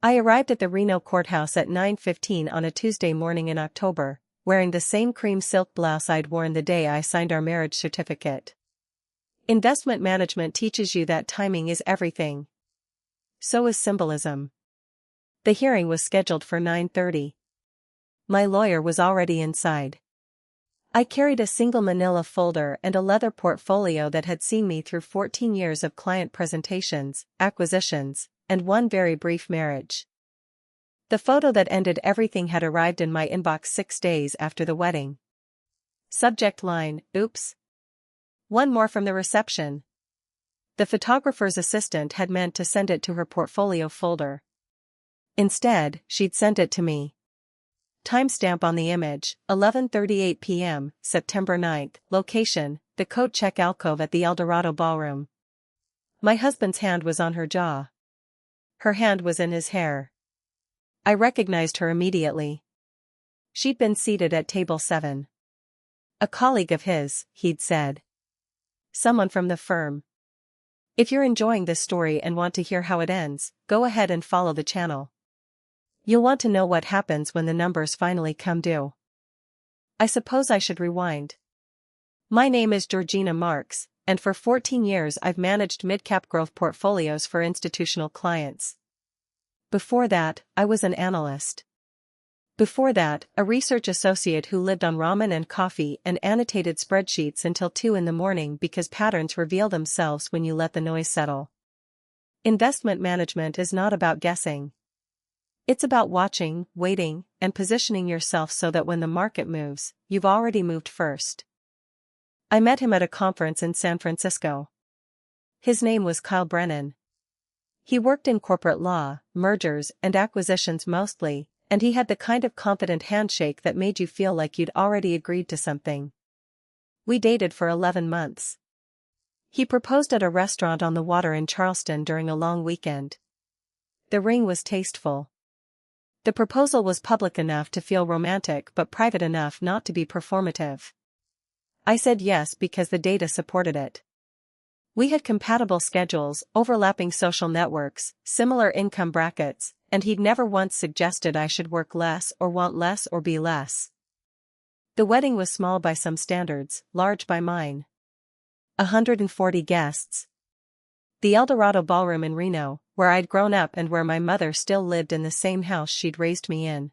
I arrived at the Reno courthouse at 9:15 on a Tuesday morning in October, wearing the same cream silk blouse I'd worn the day I signed our marriage certificate. Investment management teaches you that timing is everything. So is symbolism. The hearing was scheduled for 9:30. My lawyer was already inside. I carried a single manila folder and a leather portfolio that had seen me through 14 years of client presentations, acquisitions, and one very brief marriage. The photo that ended everything had arrived in my inbox 6 days after the wedding. Subject line, "Oops. One more from the reception." The photographer's assistant had meant to send it to her portfolio folder. Instead, she'd sent it to me. Timestamp on the image, 11:38 p.m., September 9th. Location, the coat check alcove at the Eldorado Ballroom. My husband's hand was on her jaw. Her hand was in his hair. I recognized her immediately. She'd been seated at table 7. A colleague of his, he'd said. Someone from the firm. If you're enjoying this story and want to hear how it ends, go ahead and follow the channel. You'll want to know what happens when the numbers finally come due. I suppose I should rewind. My name is Georgina Marks, and for 14 years I've managed mid-cap growth portfolios for institutional clients. Before that, I was an analyst. Before that, a research associate who lived on ramen and coffee and annotated spreadsheets until 2 in the morning because patterns reveal themselves when you let the noise settle. Investment management is not about guessing. It's about watching, waiting, and positioning yourself so that when the market moves, you've already moved first. I met him at a conference in San Francisco. His name was Kyle Brennan. He worked in corporate law, mergers and acquisitions mostly, and he had the kind of confident handshake that made you feel like you'd already agreed to something. We dated for 11 months. He proposed at a restaurant on the water in Charleston during a long weekend. The ring was tasteful. The proposal was public enough to feel romantic but private enough not to be performative. I said yes because the data supported it. We had compatible schedules, overlapping social networks, similar income brackets, and he'd never once suggested I should work less or want less or be less. The wedding was small by some standards, large by mine. 140 guests. The Eldorado Ballroom in Reno, where I'd grown up and where my mother still lived in the same house she'd raised me in.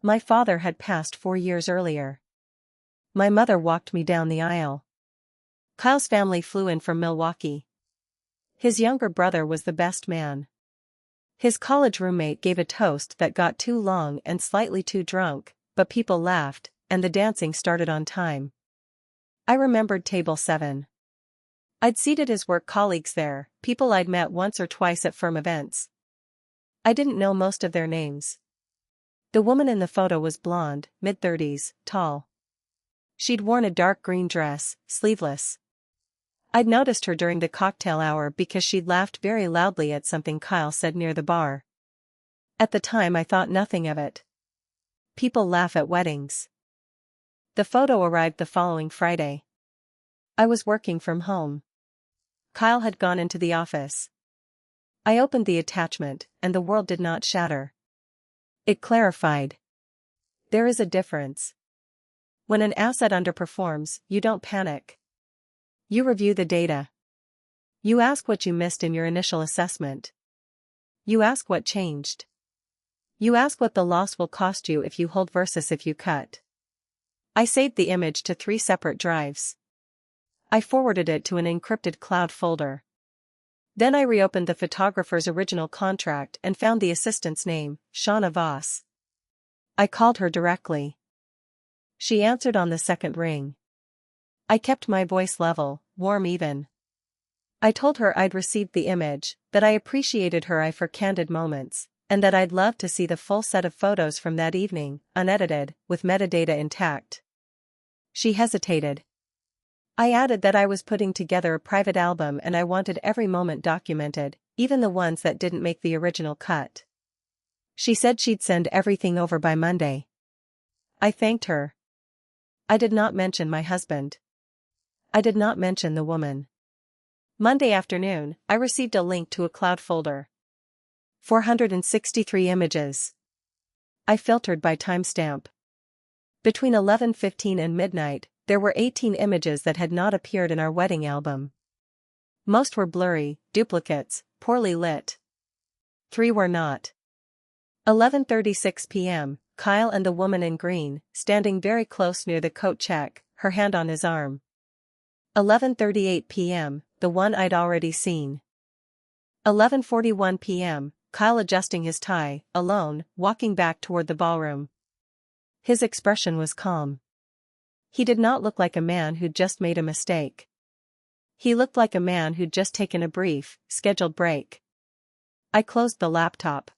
My father had passed 4 years earlier. My mother walked me down the aisle. Kyle's family flew in from Milwaukee. His younger brother was the best man. His college roommate gave a toast that got too long and slightly too drunk, but people laughed, and the dancing started on time. I remembered table 7. I'd seated his work colleagues there, people I'd met once or twice at firm events. I didn't know most of their names. The woman in the photo was blonde, mid-30s, tall. She'd worn a dark green dress, sleeveless. I'd noticed her during the cocktail hour because she'd laughed very loudly at something Kyle said near the bar. At the time I thought nothing of it. People laugh at weddings. The photo arrived the following Friday. I was working from home. Kyle had gone into the office. I opened the attachment, and the world did not shatter. It clarified. There is a difference. When an asset underperforms, you don't panic. You review the data. You ask what you missed in your initial assessment. You ask what changed. You ask what the loss will cost you if you hold versus if you cut. I saved the image to 3 separate drives. I forwarded it to an encrypted cloud folder. Then I reopened the photographer's original contract and found the assistant's name, Shauna Voss. I called her directly. She answered on the second ring. I kept my voice level, warm even. I told her I'd received the image, that I appreciated her eye for candid moments, and that I'd love to see the full set of photos from that evening, unedited, with metadata intact. She hesitated. I added that I was putting together a private album and I wanted every moment documented, even the ones that didn't make the original cut. She said she'd send everything over by Monday. I thanked her. I did not mention my husband. I did not mention the woman. Monday afternoon, I received a link to a cloud folder. 463 images. I filtered by timestamp. Between 11:15 and midnight, there were 18 images that had not appeared in our wedding album. Most were blurry, duplicates, poorly lit. 3 were not. 11:36 p.m., Kyle and the woman in green, standing very close near the coat check, her hand on his arm. 11:38 p.m., the one I'd already seen. 11:41 p.m., Kyle adjusting his tie, alone, walking back toward the ballroom. His expression was calm. He did not look like a man who'd just made a mistake. He looked like a man who'd just taken a brief, scheduled break. I closed the laptop.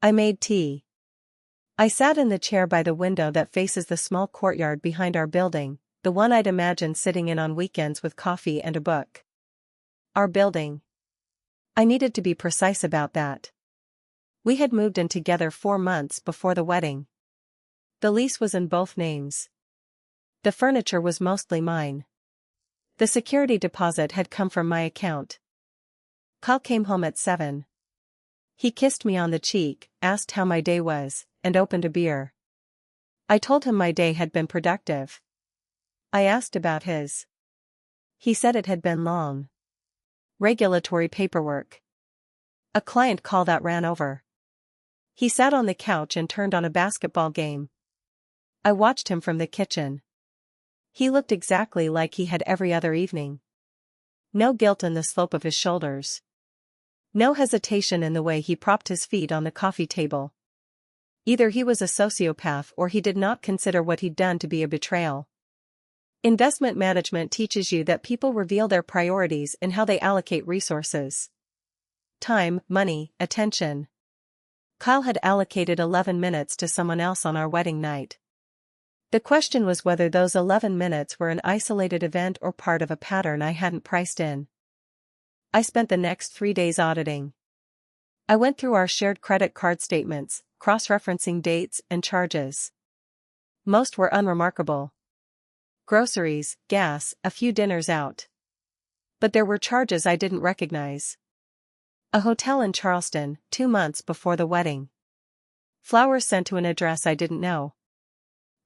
I made tea. I sat in the chair by the window that faces the small courtyard behind our building, the one I'd imagined sitting in on weekends with coffee and a book. Our building. I needed to be precise about that. We had moved in together 4 months before the wedding. The lease was in both names. The furniture was mostly mine. The security deposit had come from my account. Kyle came home at 7. He kissed me on the cheek, asked how my day was, and opened a beer. I told him my day had been productive. I asked about his. He said it had been long. Regulatory paperwork. A client call that ran over. He sat on the couch and turned on a basketball game. I watched him from the kitchen. He looked exactly like he had every other evening. No guilt in the slope of his shoulders. No hesitation in the way he propped his feet on the coffee table. Either he was a sociopath or he did not consider what he'd done to be a betrayal. Investment management teaches you that people reveal their priorities in how they allocate resources. Time, money, attention. Kyle had allocated 11 minutes to someone else on our wedding night. The question was whether those 11 minutes were an isolated event or part of a pattern I hadn't priced in. I spent the next 3 days auditing. I went through our shared credit card statements, cross-referencing dates and charges. Most were unremarkable. Groceries, gas, a few dinners out. But there were charges I didn't recognize. A hotel in Charleston, 2 months before the wedding. Flowers sent to an address I didn't know.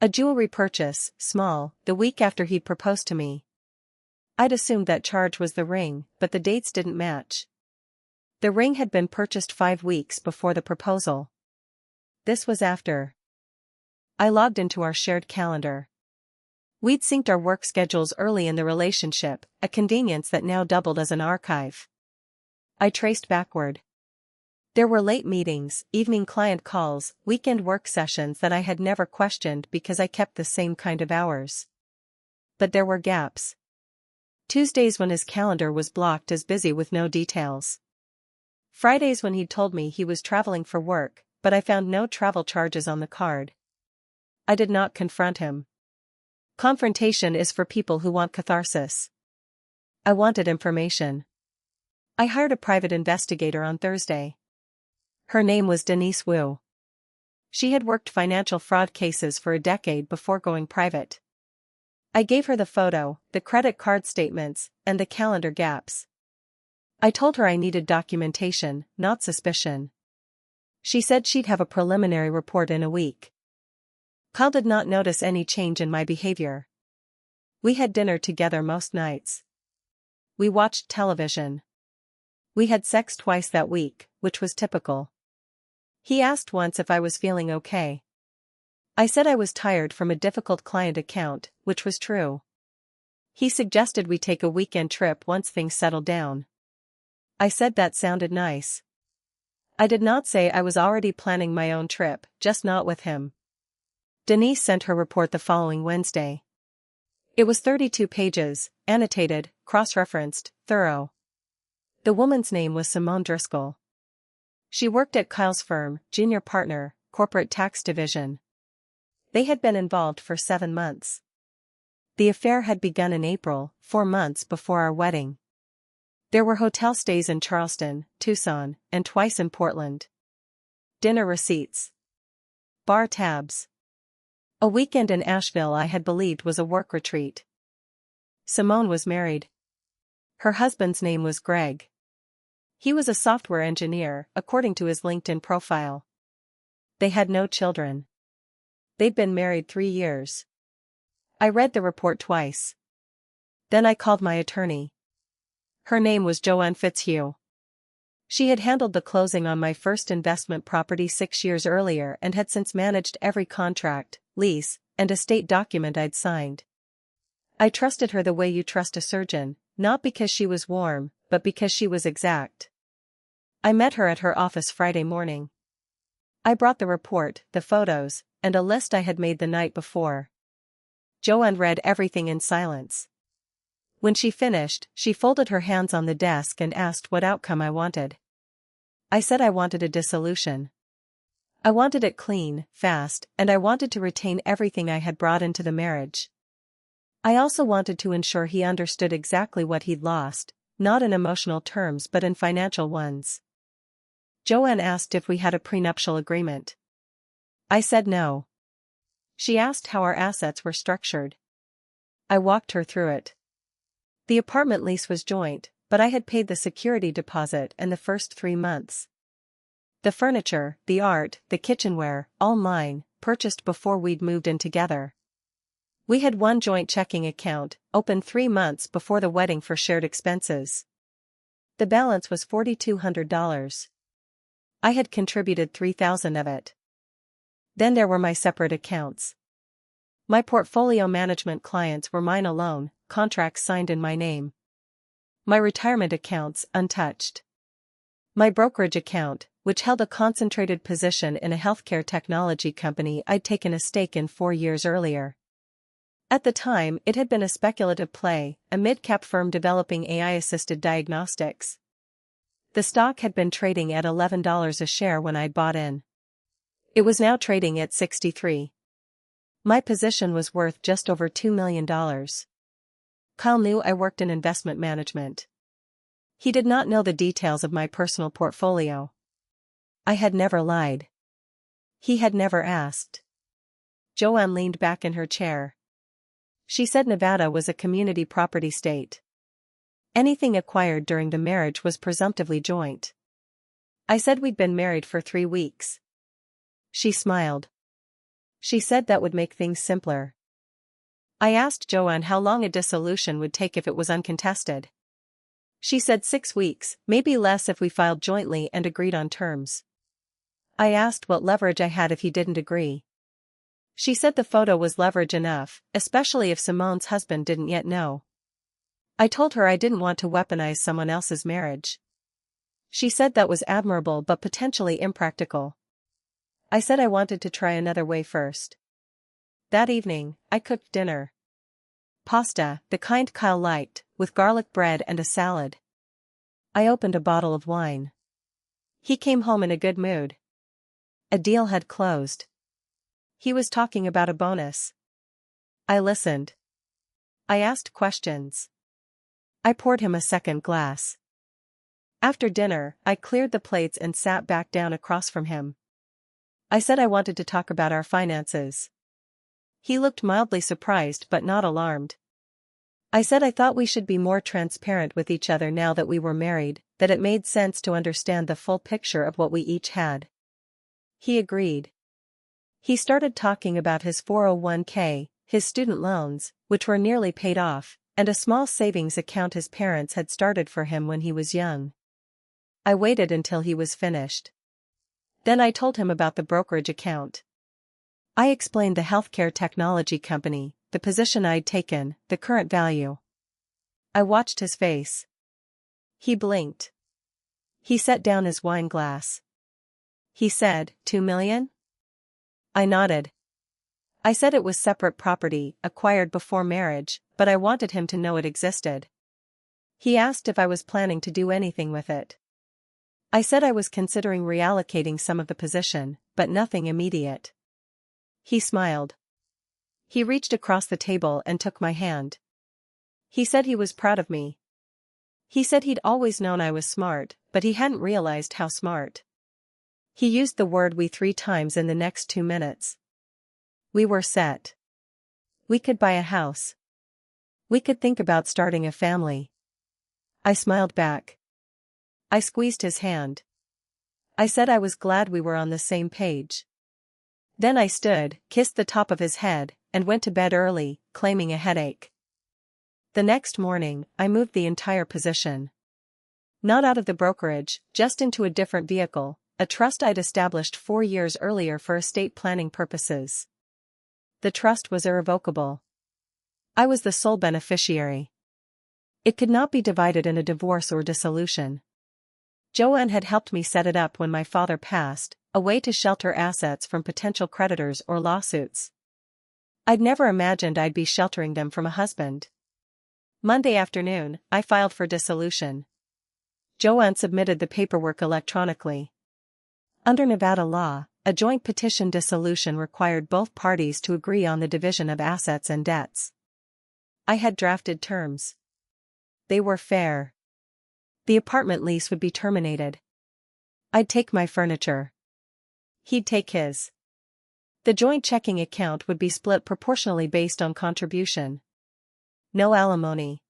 A jewelry purchase, small, the week after he'd proposed to me. I'd assumed that charge was the ring, but the dates didn't match. The ring had been purchased 5 weeks before the proposal. This was after. I logged into our shared calendar. We'd synced our work schedules early in the relationship, a convenience that now doubled as an archive. I traced backward. There were late meetings, evening client calls, weekend work sessions that I had never questioned because I kept the same kind of hours. But there were gaps. Tuesdays when his calendar was blocked as busy with no details. Fridays when he'd told me he was traveling for work, but I found no travel charges on the card. I did not confront him. Confrontation is for people who want catharsis. I wanted information. I hired a private investigator on Thursday. Her name was Denise Wu. She had worked financial fraud cases for a decade before going private. I gave her the photo, the credit card statements, and the calendar gaps. I told her I needed documentation, not suspicion. She said she'd have a preliminary report in a week. Kyle did not notice any change in my behavior. We had dinner together most nights. We watched television. We had sex twice that week, which was typical. He asked once if I was feeling okay. I said I was tired from a difficult client account, which was true. He suggested we take a weekend trip once things settled down. I said that sounded nice. I did not say I was already planning my own trip, just not with him. Denise sent her report the following Wednesday. It was 32 pages, annotated, cross-referenced, thorough. The woman's name was Simone Driscoll. She worked at Kyle's firm, junior partner, corporate tax division. They had been involved for 7 months. The affair had begun in April, 4 months before our wedding. There were hotel stays in Charleston, Tucson, and twice in Portland. Dinner receipts. Bar tabs. A weekend in Asheville I had believed was a work retreat. Simone was married. Her husband's name was Greg. He was a software engineer, according to his LinkedIn profile. They had no children. They'd been married 3 years. I read the report twice. Then I called my attorney. Her name was Joanne Fitzhugh. She had handled the closing on my first investment property 6 years earlier and had since managed every contract, lease, and estate document I'd signed. I trusted her the way you trust a surgeon, not because she was warm, but because she was exact. I met her at her office Friday morning. I brought the report, the photos, and a list I had made the night before. Joanne read everything in silence. When she finished, she folded her hands on the desk and asked what outcome I wanted. I said I wanted a dissolution. I wanted it clean, fast, and I wanted to retain everything I had brought into the marriage. I also wanted to ensure he understood exactly what he'd lost, not in emotional terms but in financial ones. Joanne asked if we had a prenuptial agreement. I said no. She asked how our assets were structured. I walked her through it. The apartment lease was joint, but I had paid the security deposit and the first 3 months. The furniture, the art, the kitchenware, all mine, purchased before we'd moved in together. We had one joint checking account, opened 3 months before the wedding for shared expenses. The balance was $4,200. I had contributed $3,000 of it. Then there were my separate accounts. My portfolio management clients were mine alone, contracts signed in my name. My retirement accounts, untouched. My brokerage account, which held a concentrated position in a healthcare technology company I'd taken a stake in 4 years earlier. At the time, it had been a speculative play, a mid-cap firm developing AI-assisted diagnostics. The stock had been trading at $11 a share when I'd bought in. It was now trading at $63. My position was worth just over $2 million. Kyle knew I worked in investment management. He did not know the details of my personal portfolio. I had never lied. He had never asked. Joanne leaned back in her chair. She said Nevada was a community property state. Anything acquired during the marriage was presumptively joint. I said we'd been married for 3 weeks. She smiled. She said that would make things simpler. I asked Joanne how long a dissolution would take if it was uncontested. She said 6 weeks, maybe less if we filed jointly and agreed on terms. I asked what leverage I had if he didn't agree. She said the photo was leverage enough, especially if Simone's husband didn't yet know. I told her I didn't want to weaponize someone else's marriage. She said that was admirable but potentially impractical. I said I wanted to try another way first. That evening, I cooked dinner. Pasta, the kind Kyle liked, with garlic bread and a salad. I opened a bottle of wine. He came home in a good mood. A deal had closed. He was talking about a bonus. I listened. I asked questions. I poured him a second glass. After dinner, I cleared the plates and sat back down across from him. I said I wanted to talk about our finances. He looked mildly surprised but not alarmed. I said I thought we should be more transparent with each other now that we were married, that it made sense to understand the full picture of what we each had. He agreed. He started talking about his 401k, his student loans, which were nearly paid off, and a small savings account his parents had started for him when he was young. I waited until he was finished. Then I told him about the brokerage account. I explained the healthcare technology company, the position I'd taken, the current value. I watched his face. He blinked. He set down his wine glass. He said, $2 million? I nodded. I said it was separate property, acquired before marriage, but I wanted him to know it existed. He asked if I was planning to do anything with it. I said I was considering reallocating some of the position, but nothing immediate. He smiled. He reached across the table and took my hand. He said he was proud of me. He said he'd always known I was smart, but he hadn't realized how smart. He used the word "we" 3 times in the next 2 minutes. We were set. We could buy a house. We could think about starting a family. I smiled back. I squeezed his hand. I said I was glad we were on the same page. Then I stood, kissed the top of his head, and went to bed early, claiming a headache. The next morning, I moved the entire position. Not out of the brokerage, just into a different vehicle, a trust I'd established 4 years earlier for estate planning purposes. The trust was irrevocable. I was the sole beneficiary. It could not be divided in a divorce or dissolution. Joanne had helped me set it up when my father passed, a way to shelter assets from potential creditors or lawsuits. I'd never imagined I'd be sheltering them from a husband. Monday afternoon, I filed for dissolution. Joanne submitted the paperwork electronically. Under Nevada law, a joint petition dissolution required both parties to agree on the division of assets and debts. I had drafted terms. They were fair. The apartment lease would be terminated. I'd take my furniture. He'd take his. The joint checking account would be split proportionally based on contribution. No alimony.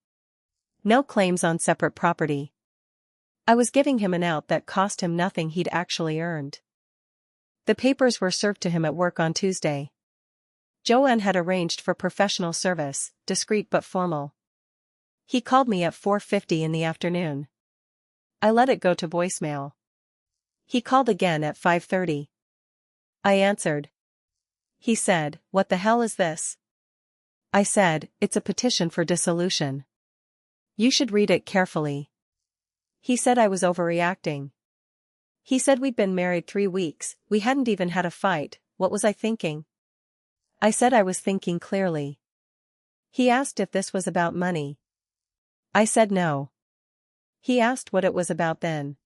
No claims on separate property. I was giving him an out that cost him nothing he'd actually earned. The papers were served to him at work on Tuesday. Joanne had arranged for professional service, discreet but formal. He called me at 4:50 in the afternoon. I let it go to voicemail. He called again at 5:30. I answered. He said, "What the hell is this?" I said, "It's a petition for dissolution. You should read it carefully." He said I was overreacting. He said we'd been married 3 weeks, we hadn't even had a fight. What was I thinking? I said I was thinking clearly. He asked if this was about money. I said no. He asked what it was about then.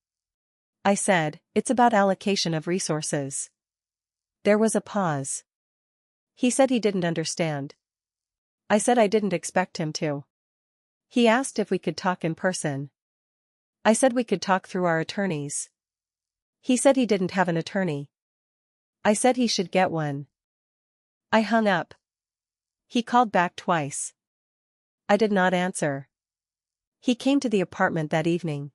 I said, "It's about allocation of resources." There was a pause. He said he didn't understand. I said I didn't expect him to. He asked if we could talk in person. I said we could talk through our attorneys. He said he didn't have an attorney. I said he should get one. I hung up. He called back twice. I did not answer. He came to the apartment that evening.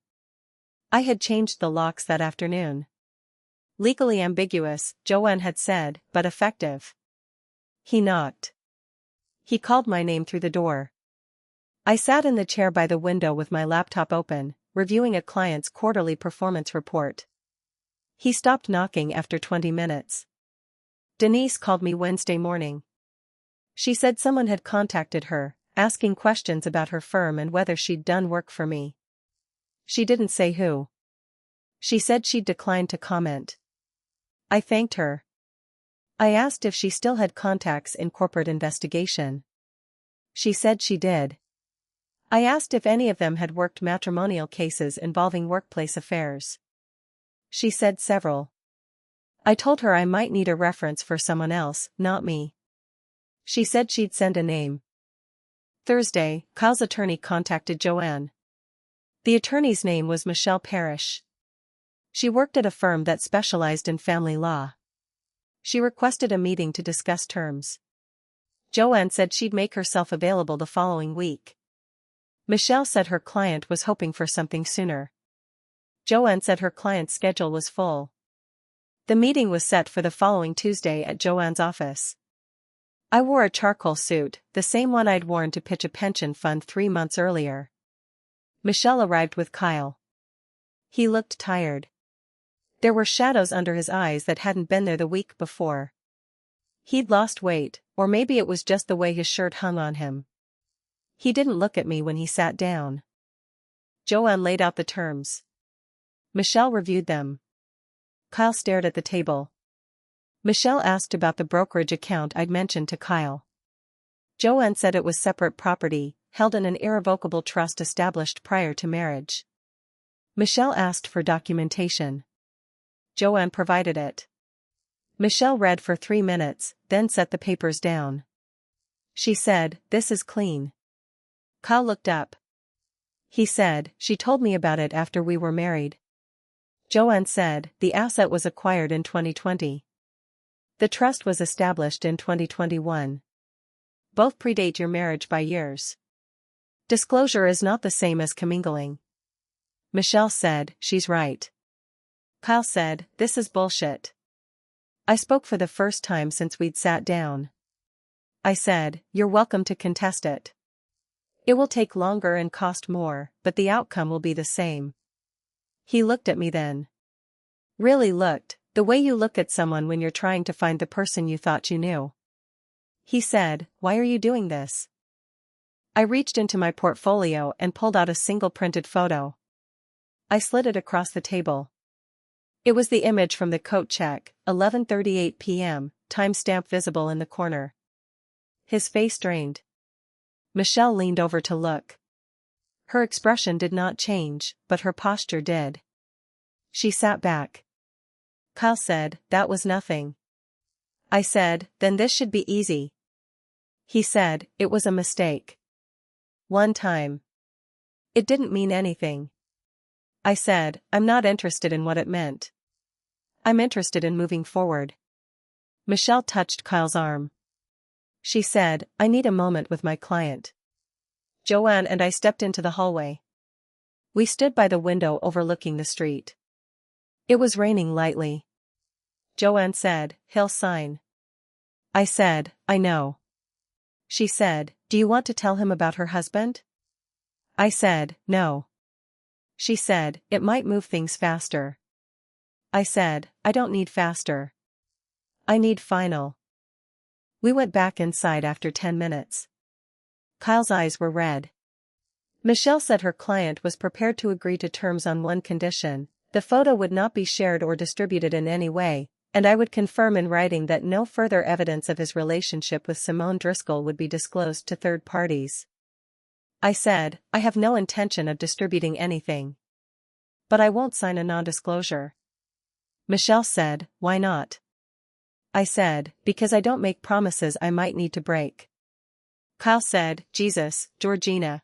I had changed the locks that afternoon. Legally ambiguous, Joanne had said, but effective. He knocked. He called my name through the door. I sat in the chair by the window with my laptop open, reviewing a client's quarterly performance report. He stopped knocking after 20 minutes. Denise called me Wednesday morning. She said someone had contacted her, asking questions about her firm and whether she'd done work for me. She didn't say who. She said she'd declined to comment. I thanked her. I asked if she still had contacts in corporate investigation. She said she did. I asked if any of them had worked matrimonial cases involving workplace affairs. She said several. I told her I might need a reference for someone else, not me. She said she'd send a name. Thursday, Kyle's attorney contacted Joanne. The attorney's name was Michelle Parrish. She worked at a firm that specialized in family law. She requested a meeting to discuss terms. Joanne said she'd make herself available the following week. Michelle said her client was hoping for something sooner. Joanne said her client's schedule was full. The meeting was set for the following Tuesday at Joanne's office. I wore a charcoal suit, the same one I'd worn to pitch a pension fund 3 months earlier. Michelle arrived with Kyle. He looked tired. There were shadows under his eyes that hadn't been there the week before. He'd lost weight, or maybe it was just the way his shirt hung on him. He didn't look at me when he sat down. Joanne laid out the terms. Michelle reviewed them. Kyle stared at the table. Michelle asked about the brokerage account I'd mentioned to Kyle. Joanne said it was separate property, held in an irrevocable trust established prior to marriage. Michelle asked for documentation. Joanne provided it. Michelle read for 3 minutes, then set the papers down. She said, "This is clean." Kyle looked up. He said, "She told me about it after we were married." Joanne said, "The asset was acquired in 2020. The trust was established in 2021. Both predate your marriage by years. Disclosure is not the same as commingling." Michelle said, she's right. Kyle said, this is bullshit. I spoke for the first time since we'd sat down. I said, you're welcome to contest it. It will take longer and cost more, but the outcome will be the same. He looked at me then. Really looked, the way you look at someone when you're trying to find the person you thought you knew. He said, why are you doing this? I reached into my portfolio and pulled out a single printed photo. I slid it across the table. It was the image from the coat check, 11:38 p.m., timestamp visible in the corner. His face drained. Michelle leaned over to look. Her expression did not change, but her posture did. She sat back. Kyle said, that was nothing. I said, then this should be easy. He said, it was a mistake. One time. It didn't mean anything. I said, I'm not interested in what it meant. I'm interested in moving forward. Michelle touched Kyle's arm. She said, I need a moment with my client. Joanne and I stepped into the hallway. We stood by the window overlooking the street. It was raining lightly. Joanne said, he'll sign. I said, I know. She said, do you want to tell him about her husband? I said, no. She said, it might move things faster. I said, I don't need faster. I need final. We went back inside after 10 minutes. Kyle's eyes were red. Michelle said her client was prepared to agree to terms on one condition: the photo would not be shared or distributed in any way, and I would confirm in writing that no further evidence of his relationship with Simone Driscoll would be disclosed to third parties. I said, I have no intention of distributing anything. But I won't sign a non-disclosure. Michelle said, why not? I said, because I don't make promises I might need to break. Kyle said, Jesus, Georgina.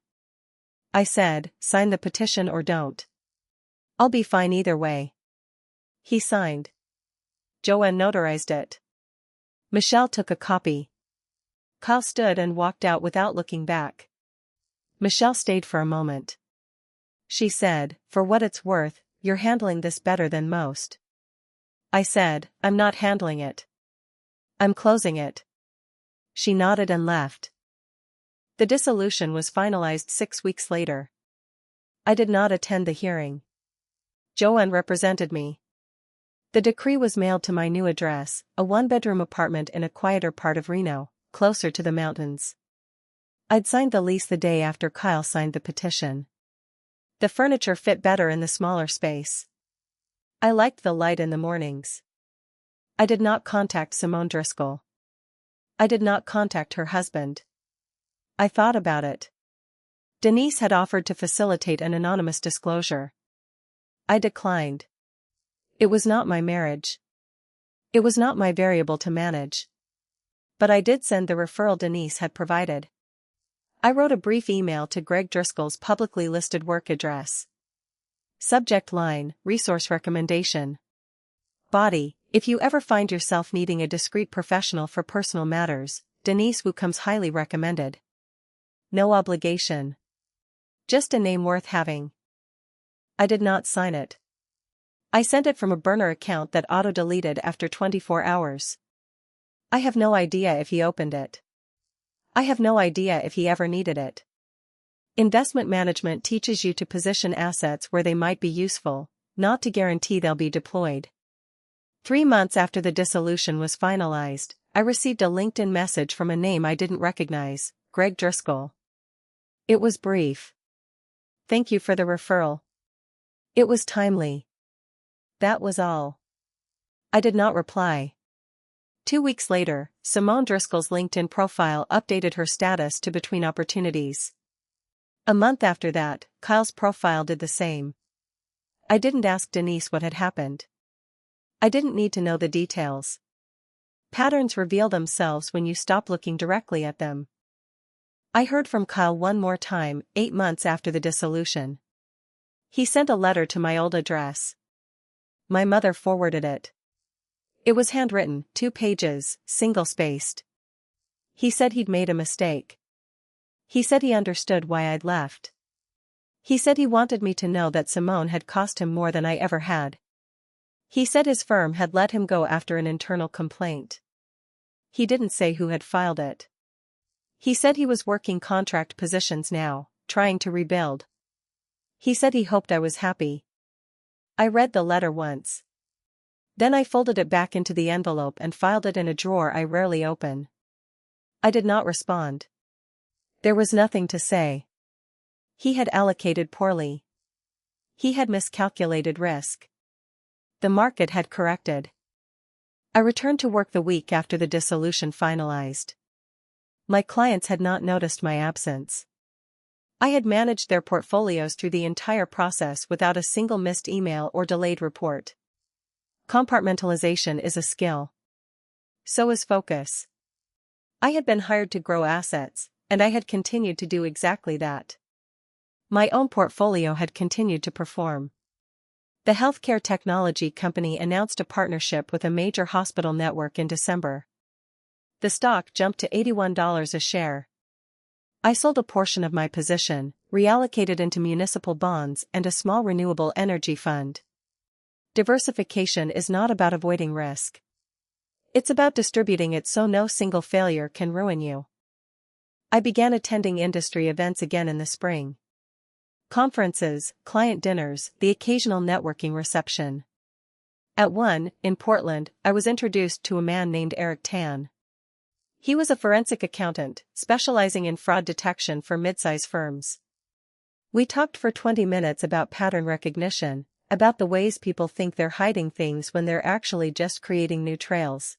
I said, sign the petition or don't. I'll be fine either way. He signed. Joanne notarized it. Michelle took a copy. Kyle stood and walked out without looking back. Michelle stayed for a moment. She said, for what it's worth, you're handling this better than most. I said, I'm not handling it. I'm closing it. She nodded and left. The dissolution was finalized 6 weeks later. I did not attend the hearing. Joanne represented me. The decree was mailed to my new address, a one-bedroom apartment in a quieter part of Reno, closer to the mountains. I'd signed the lease the day after Kyle signed the petition. The furniture fit better in the smaller space. I liked the light in the mornings. I did not contact Simone Driscoll. I did not contact her husband. I thought about it. Denise had offered to facilitate an anonymous disclosure. I declined. It was not my marriage. It was not my variable to manage. But I did send the referral Denise had provided. I wrote a brief email to Greg Driscoll's publicly listed work address. Subject line, resource recommendation. Body, if you ever find yourself needing a discreet professional for personal matters, Denise Wu comes highly recommended. No obligation. Just a name worth having. I did not sign it. I sent it from a burner account that auto-deleted after 24 hours. I have no idea if he opened it. I have no idea if he ever needed it. Investment management teaches you to position assets where they might be useful, not to guarantee they'll be deployed. 3 months after the dissolution was finalized, I received a LinkedIn message from a name I didn't recognize, Greg Driscoll. It was brief. Thank you for the referral. It was timely. That was all. I did not reply. 2 weeks later, Simone Driscoll's LinkedIn profile updated her status to between opportunities. A month after that, Kyle's profile did the same. I didn't ask Denise what had happened. I didn't need to know the details. Patterns reveal themselves when you stop looking directly at them. I heard from Kyle one more time, 8 months after the dissolution. He sent a letter to my old address. My mother forwarded it. It was handwritten, 2 pages, single-spaced. He said he'd made a mistake. He said he understood why I'd left. He said he wanted me to know that Simone had cost him more than I ever had. He said his firm had let him go after an internal complaint. He didn't say who had filed it. He said he was working contract positions now, trying to rebuild. He said he hoped I was happy. I read the letter once. Then I folded it back into the envelope and filed it in a drawer I rarely open. I did not respond. There was nothing to say. He had allocated poorly. He had miscalculated risk. The market had corrected. I returned to work the week after the dissolution finalized. My clients had not noticed my absence. I had managed their portfolios through the entire process without a single missed email or delayed report. Compartmentalization is a skill. So is focus. I had been hired to grow assets, and I had continued to do exactly that. My own portfolio had continued to perform. The healthcare technology company announced a partnership with a major hospital network in December. The stock jumped to $81 a share. I sold a portion of my position, reallocated into municipal bonds and a small renewable energy fund. Diversification is not about avoiding risk. It's about distributing it so no single failure can ruin you. I began attending industry events again in the spring. Conferences, client dinners, the occasional networking reception. At one, in Portland, I was introduced to a man named Eric Tan. He was a forensic accountant, specializing in fraud detection for mid-size firms. We talked for 20 minutes about pattern recognition, about the ways people think they're hiding things when they're actually just creating new trails.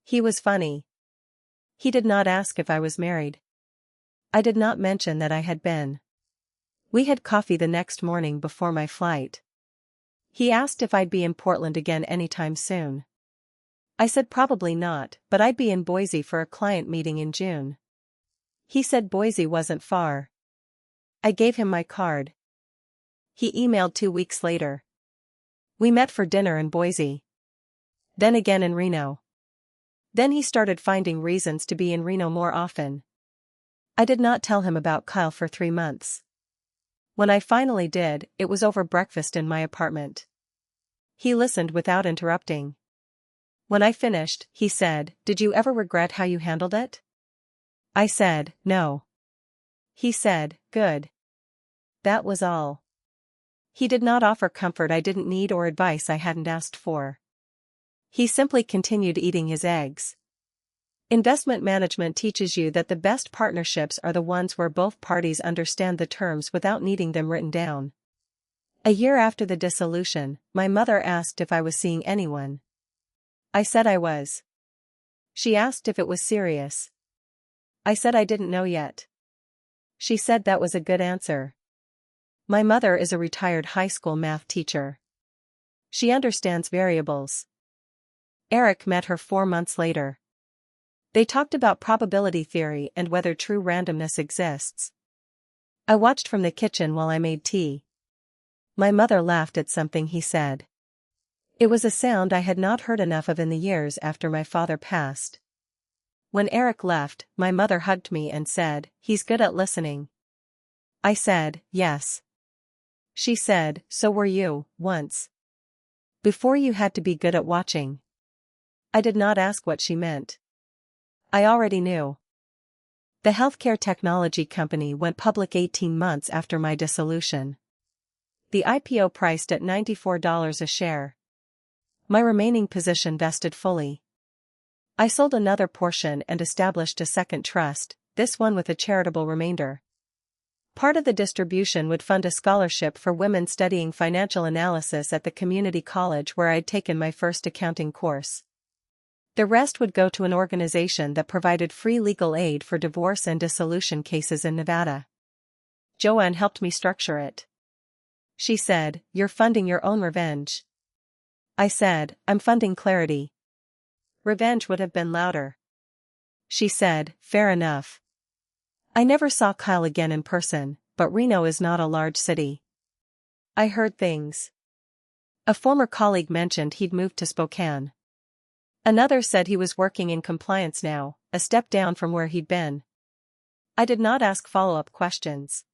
He was funny. He did not ask if I was married. I did not mention that I had been. We had coffee the next morning before my flight. He asked if I'd be in Portland again anytime soon. I said probably not, but I'd be in Boise for a client meeting in June. He said Boise wasn't far. I gave him my card. He emailed 2 weeks later. We met for dinner in Boise. Then again in Reno. Then he started finding reasons to be in Reno more often. I did not tell him about Kyle for 3 months. When I finally did, it was over breakfast in my apartment. He listened without interrupting. When I finished, he said, "Did you ever regret how you handled it?" I said, "No." He said, "Good." That was all. He did not offer comfort I didn't need or advice I hadn't asked for. He simply continued eating his eggs. Investment management teaches you that the best partnerships are the ones where both parties understand the terms without needing them written down. A year after the dissolution, my mother asked if I was seeing anyone. I said I was. She asked if it was serious. I said I didn't know yet. She said that was a good answer. My mother is a retired high school math teacher. She understands variables. Eric met her 4 months later. They talked about probability theory and whether true randomness exists. I watched from the kitchen while I made tea. My mother laughed at something he said. It was a sound I had not heard enough of in the years after my father passed. When Eric left, my mother hugged me and said, "He's good at listening." I said, "Yes." She said, "So were you, once. Before you had to be good at watching." I did not ask what she meant. I already knew. The healthcare technology company went public 18 months after my dissolution. The IPO priced at $94 a share. My remaining position vested fully. I sold another portion and established a second trust, this one with a charitable remainder. Part of the distribution would fund a scholarship for women studying financial analysis at the community college where I'd taken my first accounting course. The rest would go to an organization that provided free legal aid for divorce and dissolution cases in Nevada. Joanne helped me structure it. She said, "You're funding your own revenge." I said, "I'm funding clarity." Revenge would have been louder. She said, "Fair enough." I never saw Kyle again in person, but Reno is not a large city. I heard things. A former colleague mentioned he'd moved to Spokane. Another said he was working in compliance now, a step down from where he'd been. I did not ask follow-up questions.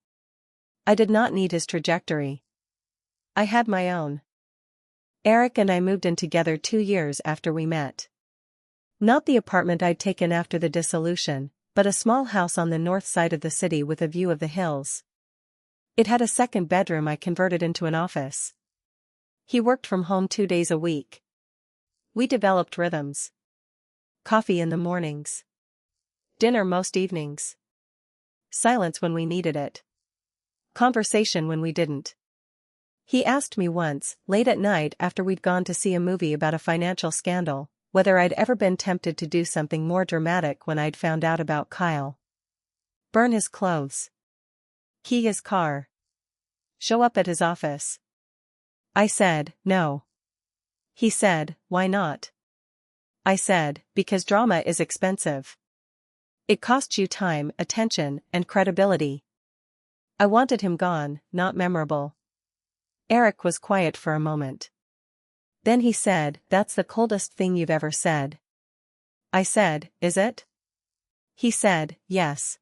I did not need his trajectory. I had my own. Eric and I moved in together 2 years after we met. Not the apartment I'd taken after the dissolution, but a small house on the north side of the city with a view of the hills. It had a second bedroom I converted into an office. He worked from home 2 days a week. We developed rhythms. Coffee in the mornings. Dinner most evenings. Silence when we needed it. Conversation when we didn't. He asked me once, late at night after we'd gone to see a movie about a financial scandal, whether I'd ever been tempted to do something more dramatic when I'd found out about Kyle. Burn his clothes. Key his car. Show up at his office. I said, no. He said, why not? I said, because drama is expensive. It costs you time, attention, and credibility. I wanted him gone, not memorable. Eric was quiet for a moment. Then he said, that's the coldest thing you've ever said. I said, is it? He said, yes.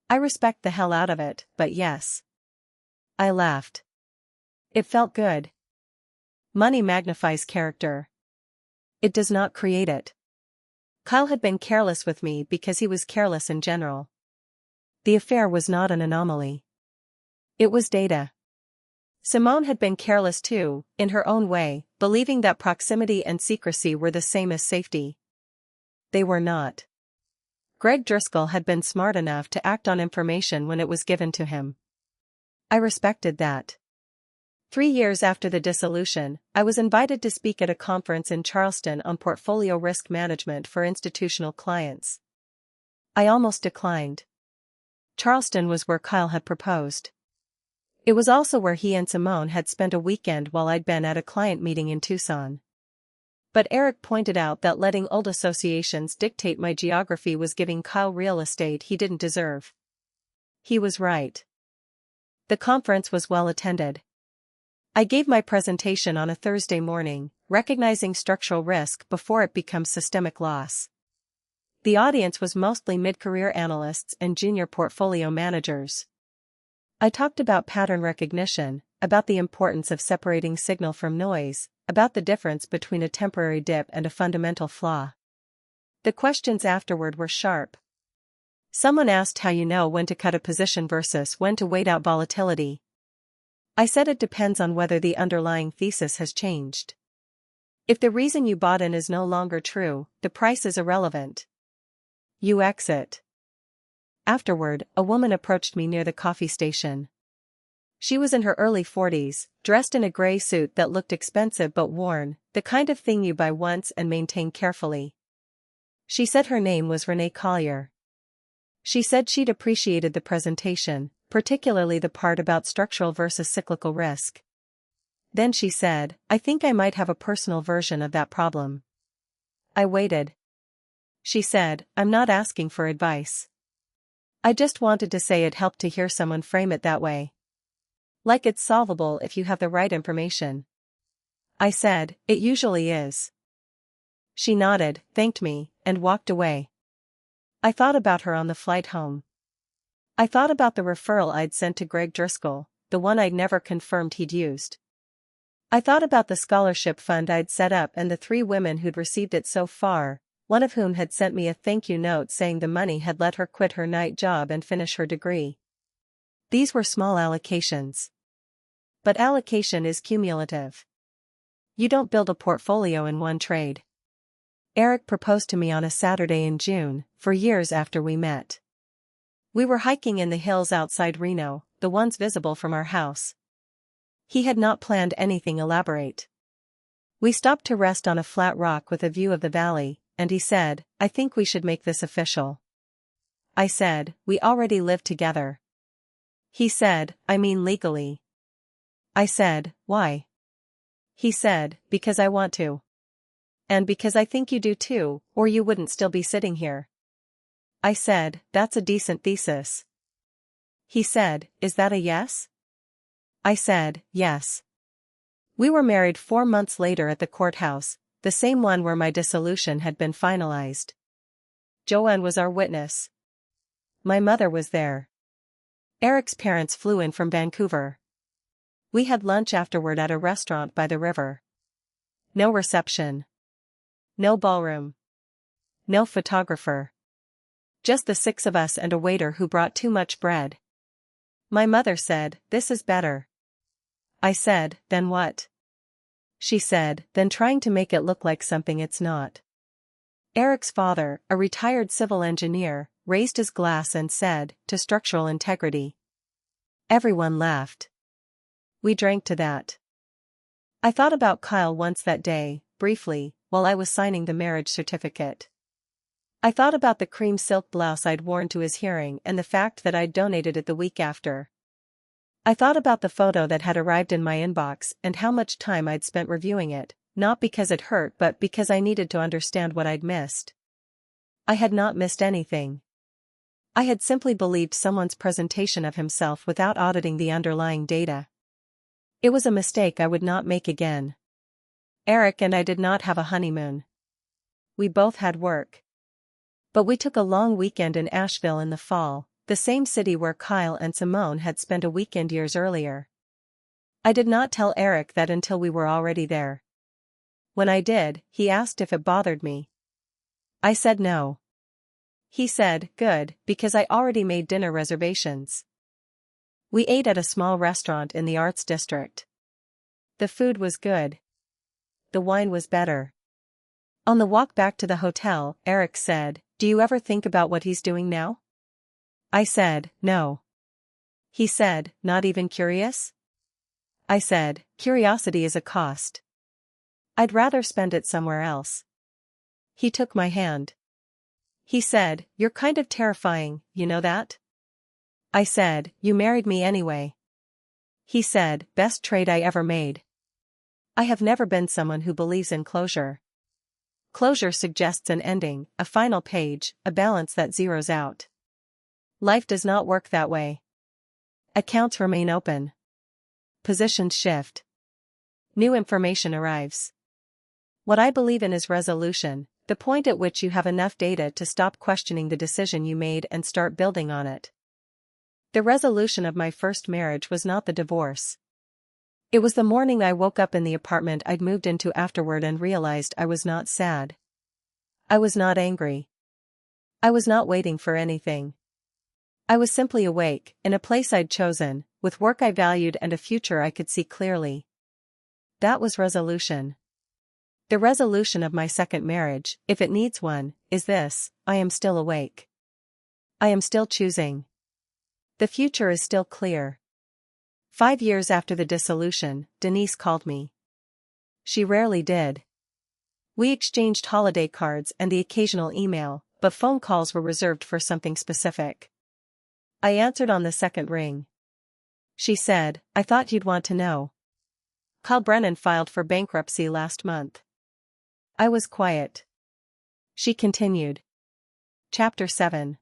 I respect the hell out of it, but yes. I laughed. It felt good. Money magnifies character. It does not create it. Kyle had been careless with me because he was careless in general. The affair was not an anomaly. It was data. Simone had been careless too, in her own way, believing that proximity and secrecy were the same as safety. They were not. Greg Driscoll had been smart enough to act on information when it was given to him. I respected that. 3 years after the dissolution, I was invited to speak at a conference in Charleston on portfolio risk management for institutional clients. I almost declined. Charleston was where Kyle had proposed. It was also where he and Simone had spent a weekend while I'd been at a client meeting in Tucson. But Eric pointed out that letting old associations dictate my geography was giving Kyle real estate he didn't deserve. He was right. The conference was well attended. I gave my presentation on a Thursday morning, recognizing structural risk before it becomes systemic loss. The audience was mostly mid-career analysts and junior portfolio managers. I talked about pattern recognition, about the importance of separating signal from noise, about the difference between a temporary dip and a fundamental flaw. The questions afterward were sharp. Someone asked how you know when to cut a position versus when to wait out volatility. I said it depends on whether the underlying thesis has changed. If the reason you bought in is no longer true, the price is irrelevant. You exit. Afterward, a woman approached me near the coffee station. She was in her early 40s, dressed in a gray suit that looked expensive but worn, the kind of thing you buy once and maintain carefully. She said her name was Renee Collier. She said she'd appreciated the presentation, particularly the part about structural versus cyclical risk. Then she said, I think I might have a personal version of that problem. I waited. She said, I'm not asking for advice. I just wanted to say it helped to hear someone frame it that way. Like it's solvable if you have the right information. I said, it usually is. She nodded, thanked me, and walked away. I thought about her on the flight home. I thought about the referral I'd sent to Greg Driscoll, the one I'd never confirmed he'd used. I thought about the scholarship fund I'd set up and the 3 women who'd received it so far, one of whom had sent me a thank you note saying the money had let her quit her night job and finish her degree. These were small allocations. But allocation is cumulative. You don't build a portfolio in one trade. Eric proposed to me on a Saturday in June, for years after we met. We were hiking in the hills outside Reno, the ones visible from our house. He had not planned anything elaborate. We stopped to rest on a flat rock with a view of the valley, and he said, I think we should make this official. I said, we already live together. He said, I mean legally. I said, why? He said, because I want to. And because I think you do too, or you wouldn't still be sitting here. I said, that's a decent thesis. He said, is that a yes? I said, yes. We were married 4 months later at the courthouse, the same one where my dissolution had been finalized. Joanne was our witness. My mother was there. Eric's parents flew in from Vancouver. We had lunch afterward at a restaurant by the river. No reception. No ballroom. No photographer. Just the six of us and a waiter who brought too much bread. My mother said, "This is better." I said, "Then what?" She said, "Then trying to make it look like something it's not." Eric's father, a retired civil engineer, raised his glass and said, "To structural integrity." Everyone laughed. We drank to that. I thought about Kyle once that day, briefly, while I was signing the marriage certificate. I thought about the cream silk blouse I'd worn to his hearing and the fact that I'd donated it the week after. I thought about the photo that had arrived in my inbox and how much time I'd spent reviewing it, not because it hurt but because I needed to understand what I'd missed. I had not missed anything. I had simply believed someone's presentation of himself without auditing the underlying data. It was a mistake I would not make again. Eric and I did not have a honeymoon. We both had work. But we took a long weekend in Asheville in the fall, the same city where Kyle and Simone had spent a weekend years earlier. I did not tell Eric that until we were already there. When I did, he asked if it bothered me. I said no. He said, "Good, because I already made dinner reservations." We ate at a small restaurant in the Arts District. The food was good. The wine was better. On the walk back to the hotel, Eric said, "Do you ever think about what he's doing now?" I said, "No." He said, "Not even curious?" I said, "Curiosity is a cost. I'd rather spend it somewhere else." He took my hand. He said, "You're kind of terrifying, you know that?" I said, "You married me anyway." He said, "Best trade I ever made." I have never been someone who believes in closure. Closure suggests an ending, a final page, a balance that zeroes out. Life does not work that way. Accounts remain open. Positions shift. New information arrives. What I believe in is resolution, the point at which you have enough data to stop questioning the decision you made and start building on it. The resolution of my first marriage was not the divorce. It was the morning I woke up in the apartment I'd moved into afterward and realized I was not sad. I was not angry. I was not waiting for anything. I was simply awake, in a place I'd chosen, with work I valued and a future I could see clearly. That was resolution. The resolution of my second marriage, if it needs one, is this: I am still awake. I am still choosing. The future is still clear. 5 years after the dissolution, Denise called me. She rarely did. We exchanged holiday cards and the occasional email, but phone calls were reserved for something specific. I answered on the second ring. She said, "I thought you'd want to know. Kyle Brennan filed for bankruptcy last month." I was quiet. She continued. Chapter 7.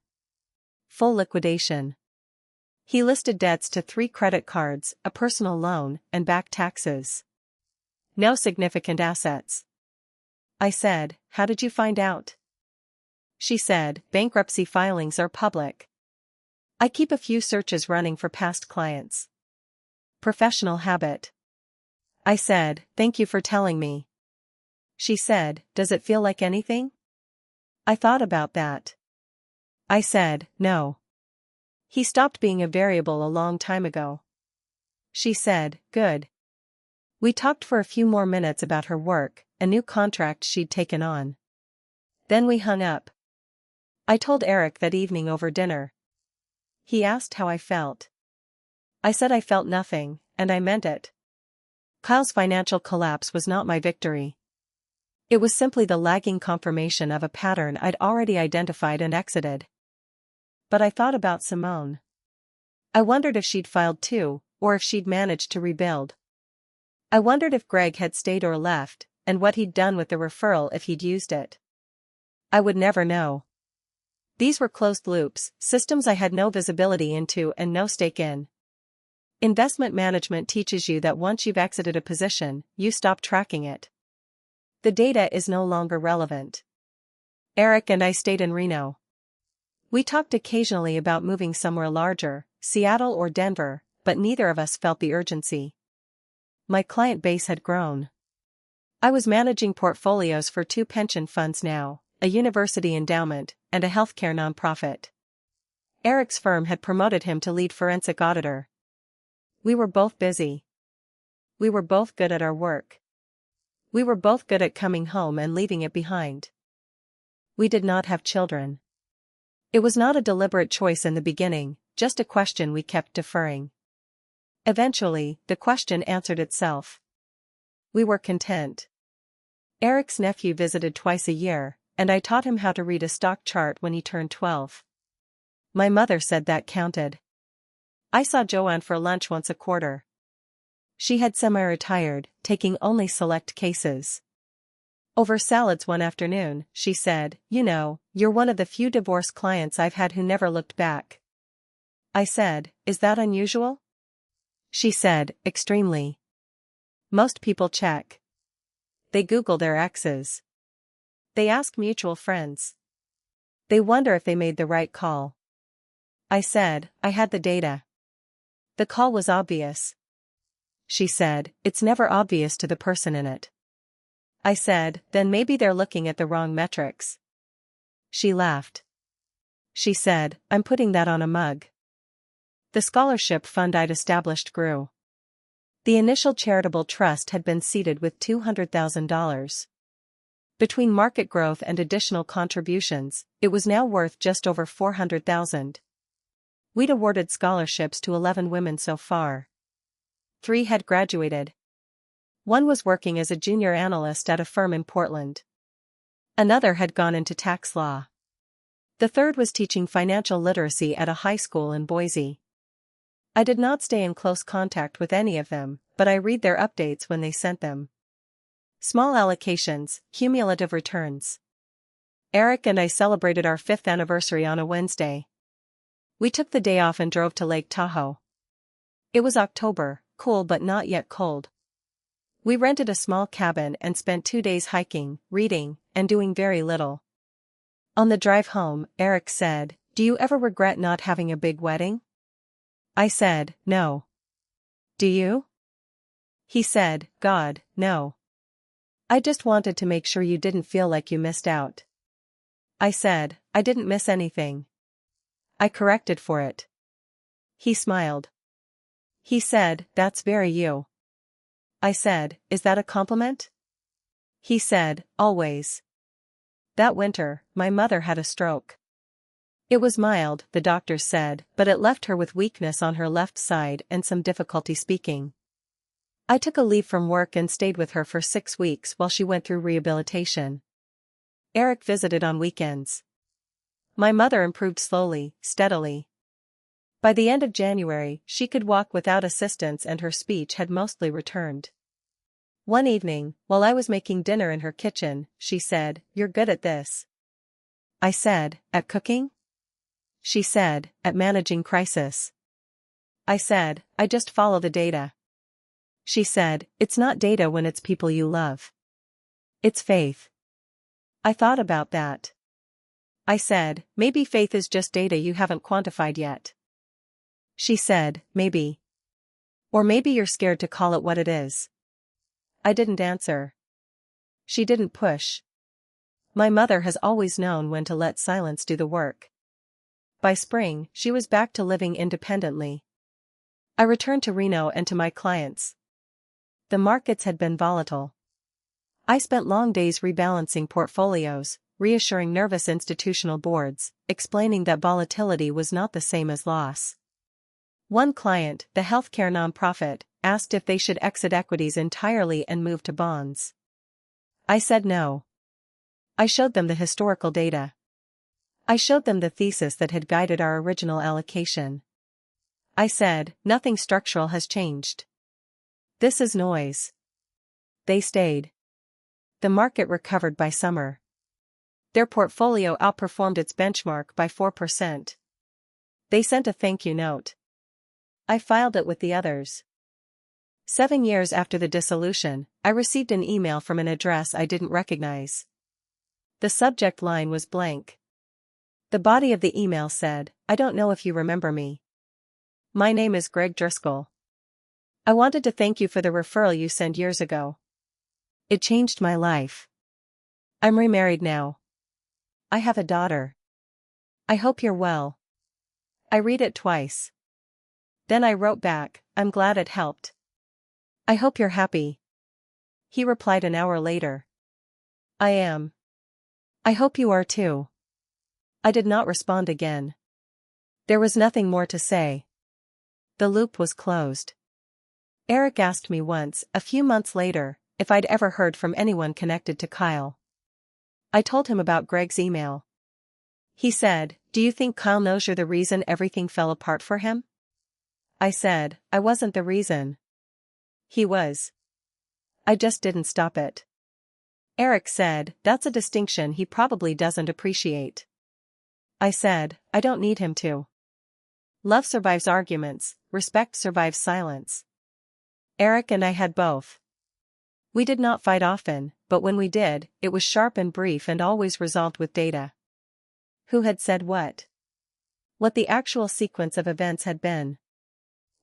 Full liquidation. He listed debts to 3 credit cards, a personal loan, and back taxes. No significant assets. I said, "How did you find out?" She said, "Bankruptcy filings are public. I keep a few searches running for past clients. Professional habit." I said, "Thank you for telling me." She said, "Does it feel like anything?" I thought about that. I said, "No. He stopped being a variable a long time ago." She said, "Good." We talked for a few more minutes about her work, a new contract she'd taken on. Then we hung up. I told Eric that evening over dinner. He asked how I felt. I said I felt nothing, and I meant it. Kyle's financial collapse was not my victory. It was simply the lagging confirmation of a pattern I'd already identified and exited. But I thought about Simone. I wondered if she'd filed too, or if she'd managed to rebuild. I wondered if Greg had stayed or left, and what he'd done with the referral if he'd used it. I would never know. These were closed loops, systems I had no visibility into and no stake in. Investment management teaches you that once you've exited a position, you stop tracking it. The data is no longer relevant. Eric and I stayed in Reno. We talked occasionally about moving somewhere larger, Seattle or Denver, but neither of us felt the urgency. My client base had grown. I was managing portfolios for 2 pension funds now, a university endowment, and a healthcare nonprofit. Eric's firm had promoted him to lead forensic auditor. We were both busy. We were both good at our work. We were both good at coming home and leaving it behind. We did not have children. It was not a deliberate choice in the beginning, just a question we kept deferring. Eventually, the question answered itself. We were content. Eric's nephew visited twice a year, and I taught him how to read a stock chart when he turned 12. My mother said that counted. I saw Joanne for lunch once a quarter. She had semi-retired, taking only select cases. Over salads one afternoon, she said, "You know, you're one of the few divorce clients I've had who never looked back." I said, "Is that unusual?" She said, "Extremely. Most people check. They Google their exes. They ask mutual friends. They wonder if they made the right call." I said, "I had the data. The call was obvious." She said, "It's never obvious to the person in it." I said, "Then maybe they're looking at the wrong metrics." She laughed. She said, "I'm putting that on a mug." The scholarship fund I'd established grew. The initial charitable trust had been seeded with $200,000. Between market growth and additional contributions, it was now worth just over $400,000. We'd awarded scholarships to 11 women so far. 3 had graduated. 1 was working as a junior analyst at a firm in Portland. Another had gone into tax law. The 3rd was teaching financial literacy at a high school in Boise. I did not stay in close contact with any of them, but I read their updates when they sent them. Small allocations, cumulative returns. Eric and I celebrated our 5th anniversary on a Wednesday. We took the day off and drove to Lake Tahoe. It was October, cool but not yet cold. We rented a small cabin and spent 2 days hiking, reading, and doing very little. On the drive home, Eric said, "Do you ever regret not having a big wedding?" I said, "No." "Do you?" He said, "God, no. I just wanted to make sure you didn't feel like you missed out." I said, "I didn't miss anything. I corrected for it." He smiled. He said, "That's very you." I said, "Is that a compliment?" He said, "Always." That winter, my mother had a stroke. It was mild, the doctors said, but it left her with weakness on her left side and some difficulty speaking. I took a leave from work and stayed with her for 6 weeks while she went through rehabilitation. Eric visited on weekends. My mother improved slowly, steadily. By the end of January, she could walk without assistance and her speech had mostly returned. One evening, while I was making dinner in her kitchen, she said, "You're good at this." I said, "At cooking?" She said, "At managing crisis." I said, "I just follow the data." She said, "It's not data when it's people you love. It's faith." I thought about that. I said, "Maybe faith is just data you haven't quantified yet." She said, "Maybe. Or maybe you're scared to call it what it is." I didn't answer. She didn't push. My mother has always known when to let silence do the work. By spring, she was back to living independently. I returned to Reno and to my clients. The markets had been volatile. I spent long days rebalancing portfolios, reassuring nervous institutional boards, explaining that volatility was not the same as loss. One client, the healthcare nonprofit, asked if they should exit equities entirely and move to bonds. I said no. I showed them the historical data. I showed them the thesis that had guided our original allocation. I said, "Nothing structural has changed. This is noise." They stayed. The market recovered by summer. Their portfolio outperformed its benchmark by 4%. They sent a thank you note. I filed it with the others. 7 years after the dissolution, I received an email from an address I didn't recognize. The subject line was blank. The body of the email said, "I don't know if you remember me." My name is Greg Driscoll. I wanted to thank you for the referral you sent years ago. It changed my life. I'm remarried now. I have a daughter. I hope you're well. I read it twice. Then I wrote back, I'm glad it helped. I hope you're happy. He replied an hour later. I am. I hope you are too. I did not respond again. There was nothing more to say. The loop was closed. Eric asked me once, a few months later, if I'd ever heard from anyone connected to Kyle. I told him about Greg's email. He said, do you think Kyle knows you're the reason everything fell apart for him? I said, I wasn't the reason. He was. I just didn't stop it. Eric said, that's a distinction he probably doesn't appreciate. I said, I don't need him to. Love survives arguments, respect survives silence. Eric and I had both. We did not fight often, but when we did, it was sharp and brief and always resolved with data. Who had said what? What the actual sequence of events had been.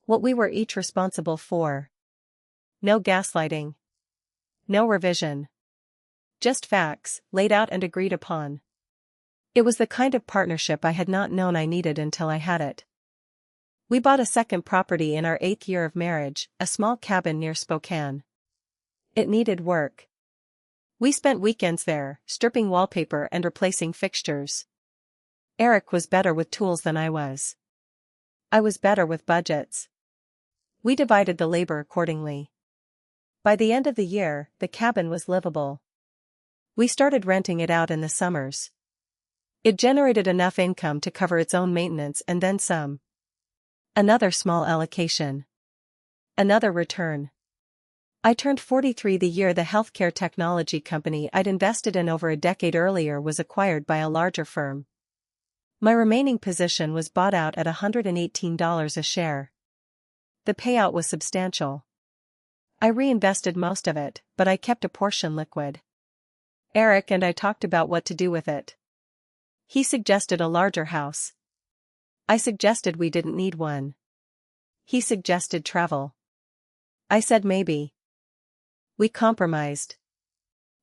What we were each responsible for. No gaslighting. No revision. Just facts, laid out and agreed upon. It was the kind of partnership I had not known I needed until I had it. We bought a second property in our 8th year of marriage, a small cabin near Spokane. It needed work. We spent weekends there, stripping wallpaper and replacing fixtures. Eric was better with tools than I was. I was better with budgets. We divided the labor accordingly. By the end of the year, the cabin was livable. We started renting it out in the summers. It generated enough income to cover its own maintenance and then some. Another small allocation. Another return. I turned 43 the year the healthcare technology company I'd invested in over a decade earlier was acquired by a larger firm. My remaining position was bought out at $118 a share. The payout was substantial. I reinvested most of it, but I kept a portion liquid. Eric and I talked about what to do with it. He suggested a larger house. I suggested we didn't need one. He suggested travel. I said maybe. We compromised.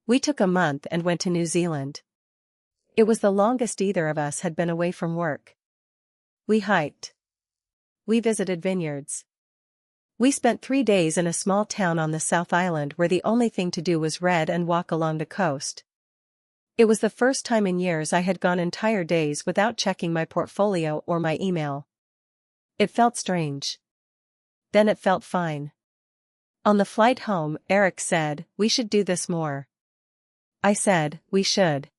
We took a month and went to New Zealand. It was the longest either of us had been away from work. We hiked. We visited vineyards. We spent 3 days in a small town on the South Island where the only thing to do was read and walk along the coast. It was the first time in years I had gone entire days without checking my portfolio or my email. It felt strange. Then it felt fine. On the flight home, Eric said, we should do this more. I said, we should.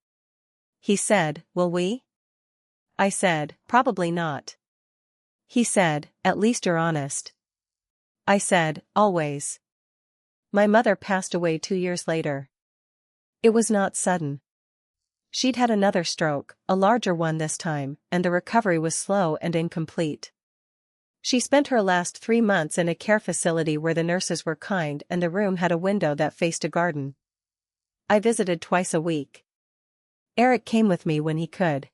He said, will we? I said, probably not. He said, at least you're honest. I said, always. My mother passed away 2 years later. It was not sudden. She'd had another stroke, a larger one this time, and the recovery was slow and incomplete. She spent her last 3 months in a care facility where the nurses were kind and the room had a window that faced a garden. I visited twice a week. Eric came with me when he could.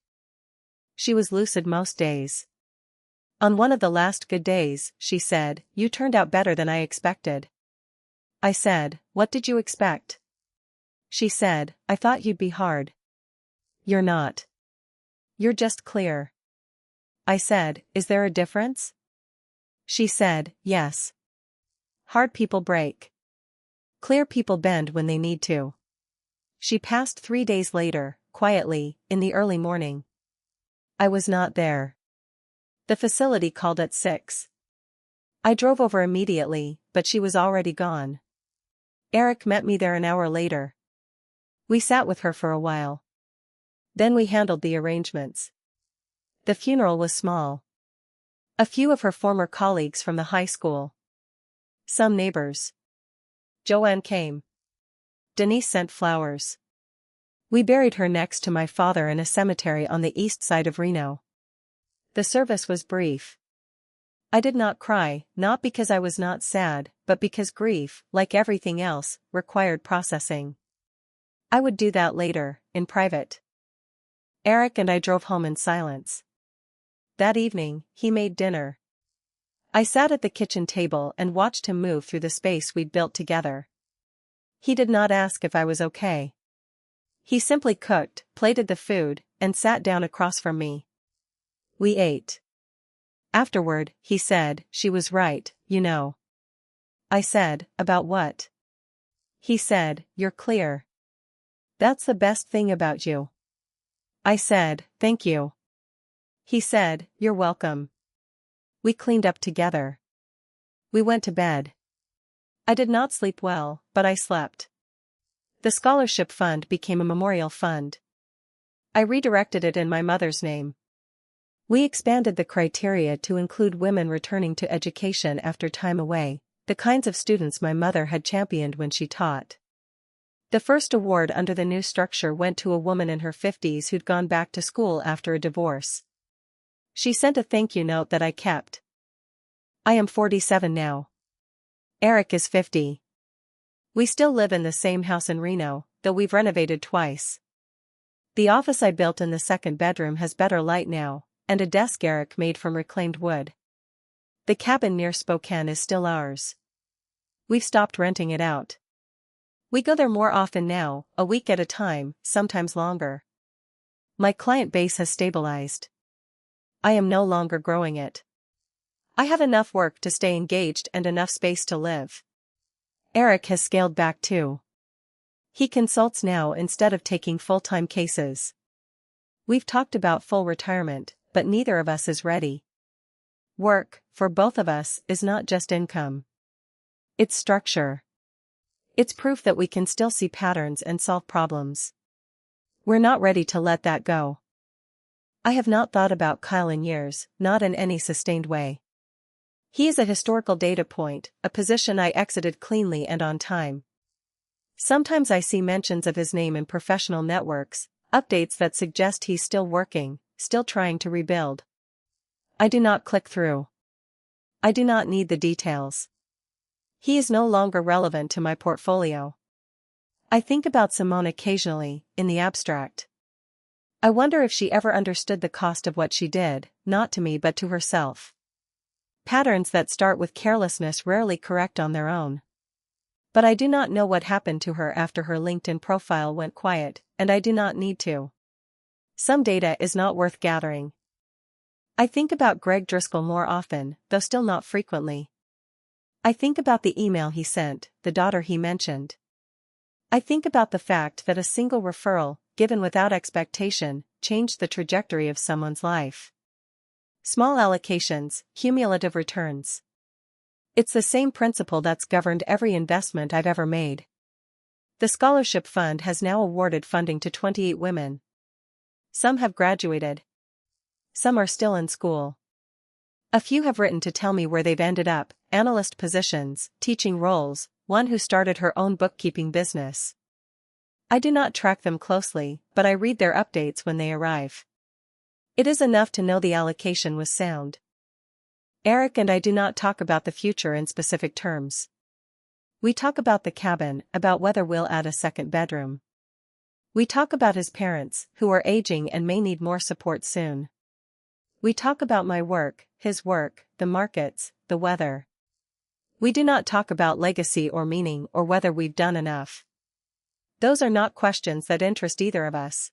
She was lucid most days. On one of the last good days, she said, you turned out better than I expected. I said, what did you expect? She said, I thought you'd be hard. You're not. You're just clear. I said, is there a difference? She said, yes. Hard people break. Clear people bend when they need to. She passed 3 days later, quietly, in the early morning. I was not there. The facility called at 6. I drove over immediately, but she was already gone. Eric met me there an hour later. We sat with her for a while. Then we handled the arrangements. The funeral was small. A few of her former colleagues from the high school. Some neighbors. Joanne came. Denise sent flowers. We buried her next to my father in a cemetery on the east side of Reno. The service was brief. I did not cry, not because I was not sad, but because grief, like everything else, required processing. I would do that later, in private. Eric and I drove home in silence. That evening, he made dinner. I sat at the kitchen table and watched him move through the space we'd built together. He did not ask if I was okay. He simply cooked, plated the food, and sat down across from me. We ate. Afterward, he said, "She was right, you know." I said, "About what?" He said, "You're clear. That's the best thing about you." I said, "Thank you." He said, "You're welcome." We cleaned up together. We went to bed. I did not sleep well, but I slept. The scholarship fund became a memorial fund. I redirected it in my mother's name. We expanded the criteria to include women returning to education after time away, the kinds of students my mother had championed when she taught. The first award under the new structure went to a woman in her 50s who'd gone back to school after a divorce. She sent a thank you note that I kept. I am 47 now. Eric is 50. We still live in the same house in Reno, though we've renovated twice. The office I built in the second bedroom has better light now, and a desk Eric made from reclaimed wood. The cabin near Spokane is still ours. We've stopped renting it out. We go there more often now, a week at a time, sometimes longer. My client base has stabilized. I am no longer growing it. I have enough work to stay engaged and enough space to live. Eric has scaled back too. He consults now instead of taking full-time cases. We've talked about full retirement, but neither of us is ready. Work, for both of us, is not just income. It's structure. It's proof that we can still see patterns and solve problems. We're not ready to let that go. I have not thought about Kyle in years, not in any sustained way. He is a historical data point, a position I exited cleanly and on time. Sometimes I see mentions of his name in professional networks, updates that suggest he's still working, still trying to rebuild. I do not click through. I do not need the details. He is no longer relevant to my portfolio. I think about Simone occasionally, in the abstract. I wonder if she ever understood the cost of what she did, not to me but to herself. Patterns that start with carelessness rarely correct on their own. But I do not know what happened to her after her LinkedIn profile went quiet, and I do not need to. Some data is not worth gathering. I think about Greg Driscoll more often, though still not frequently. I think about the email he sent, the daughter he mentioned. I think about the fact that a single referral, given without expectation, changed the trajectory of someone's life. Small allocations, cumulative returns. It's the same principle that's governed every investment I've ever made. The scholarship fund has now awarded funding to 28 women. Some have graduated. Some are still in school. A few have written to tell me where they've ended up, analyst positions, teaching roles, one who started her own bookkeeping business. I do not track them closely, but I read their updates when they arrive. It is enough to know the allocation was sound. Eric and I do not talk about the future in specific terms. We talk about the cabin, about whether we'll add a second bedroom. We talk about his parents, who are aging and may need more support soon. We talk about my work, his work, the markets, the weather. We do not talk about legacy or meaning or whether we've done enough. Those are not questions that interest either of us.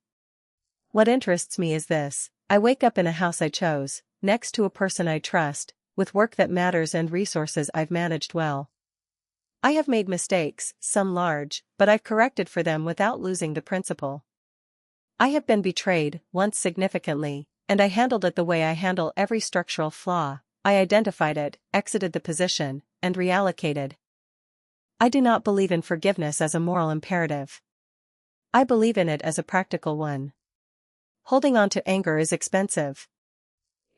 What interests me is this: I wake up in a house I chose, next to a person I trust, with work that matters and resources I've managed well. I have made mistakes, some large, but I've corrected for them without losing the principle. I have been betrayed, once significantly, and I handled it the way I handle every structural flaw. I identified it, exited the position, and reallocated. I do not believe in forgiveness as a moral imperative. I believe in it as a practical one. Holding on to anger is expensive.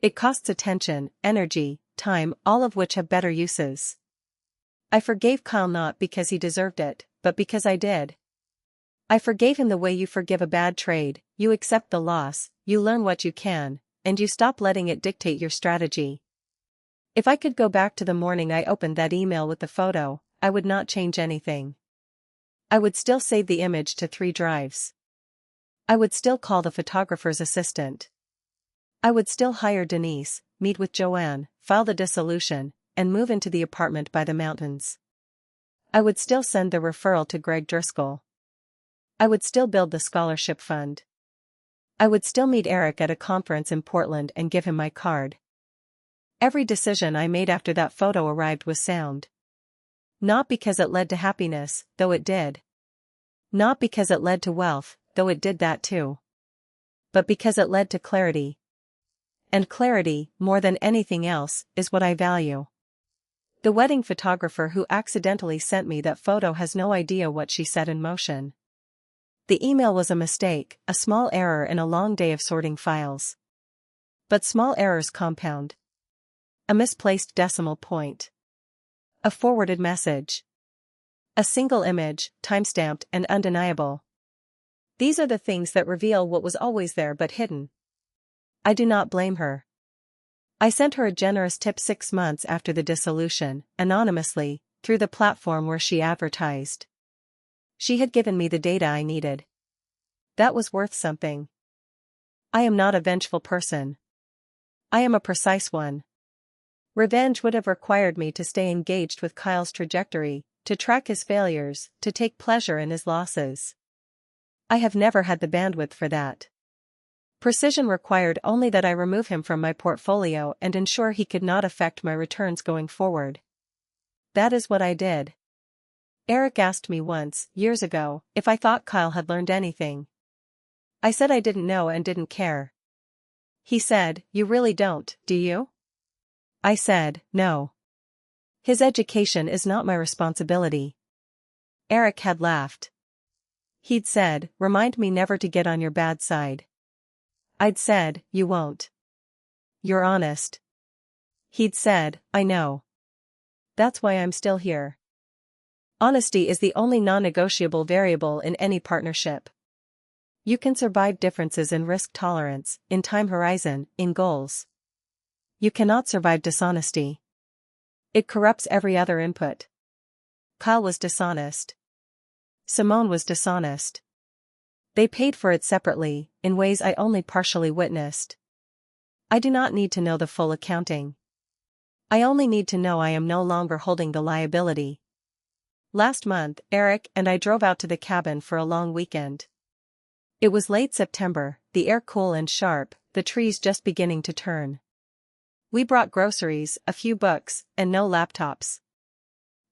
It costs attention, energy, time, all of which have better uses. I forgave Kyle not because he deserved it, but because I did. I forgave him the way you forgive a bad trade: you accept the loss, you learn what you can, and you stop letting it dictate your strategy. If I could go back to the morning I opened that email with the photo, I would not change anything. I would still save the image to 3 drives. I would still call the photographer's assistant. I would still hire Denise, meet with Joanne, file the dissolution, and move into the apartment by the mountains. I would still send the referral to Greg Driscoll. I would still build the scholarship fund. I would still meet Eric at a conference in Portland and give him my card. Every decision I made after that photo arrived was sound. Not because it led to happiness, though it did. Not because it led to wealth, though it did that too. But because it led to clarity. And clarity, more than anything else, is what I value. The wedding photographer who accidentally sent me that photo has no idea what she set in motion. The email was a mistake, a small error in a long day of sorting files. But small errors compound. A misplaced decimal point. A forwarded message. A single image, timestamped and undeniable. These are the things that reveal what was always there but hidden. I do not blame her. I sent her a generous tip 6 months after the dissolution, anonymously, through the platform where she advertised. She had given me the data I needed. That was worth something. I am not a vengeful person. I am a precise one. Revenge would have required me to stay engaged with Kyle's trajectory, to track his failures, to take pleasure in his losses. I have never had the bandwidth for that. Precision required only that I remove him from my portfolio and ensure he could not affect my returns going forward. That is what I did. Eric asked me once, years ago, if I thought Kyle had learned anything. I said I didn't know and didn't care. He said, "You really don't, do you?" I said, "No. His education is not my responsibility." Eric had laughed. He'd said, "Remind me never to get on your bad side." I'd said, "You won't. You're honest." He'd said, "I know. That's why I'm still here." Honesty is the only non-negotiable variable in any partnership. You can survive differences in risk tolerance, in time horizon, in goals. You cannot survive dishonesty. It corrupts every other input. Kyle was dishonest. Simone was dishonest. They paid for it separately, in ways I only partially witnessed. I do not need to know the full accounting. I only need to know I am no longer holding the liability. Last month, Eric and I drove out to the cabin for a long weekend. It was late September, the air cool and sharp, the trees just beginning to turn. We brought groceries, a few books, and no laptops.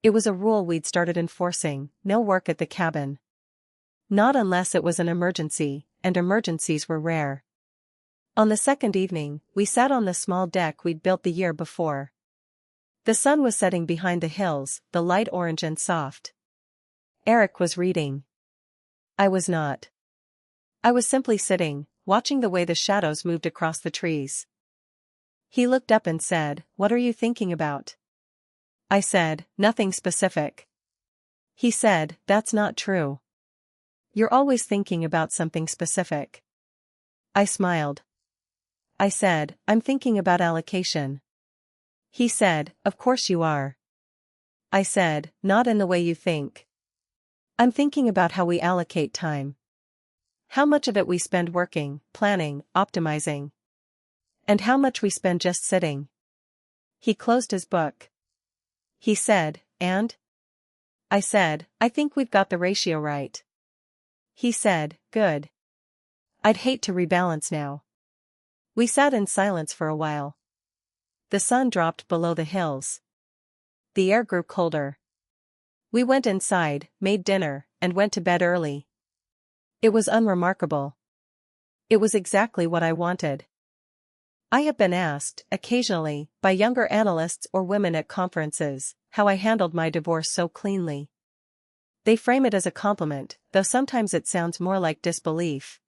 It was a rule we'd started enforcing, no work at the cabin. Not unless it was an emergency, and emergencies were rare. On the second evening, we sat on the small deck we'd built the year before. The sun was setting behind the hills, the light orange and soft. Eric was reading. I was not. I was simply sitting, watching the way the shadows moved across the trees. He looked up and said, "What are you thinking about?" I said, "Nothing specific." He said, "That's not true. You're always thinking about something specific." I smiled. I said, "I'm thinking about allocation." He said, "Of course you are." I said, "Not in the way you think. I'm thinking about how we allocate time. How much of it we spend working, planning, optimizing. And how much we spend just sitting." He closed his book. He said, "And?" I said, "I think we've got the ratio right." He said, "Good. I'd hate to rebalance now." We sat in silence for a while. The sun dropped below the hills. The air grew colder. We went inside, made dinner, and went to bed early. It was unremarkable. It was exactly what I wanted. I have been asked, occasionally, by younger analysts or women at conferences, how I handled my divorce so cleanly. They frame it as a compliment, though sometimes it sounds more like disbelief.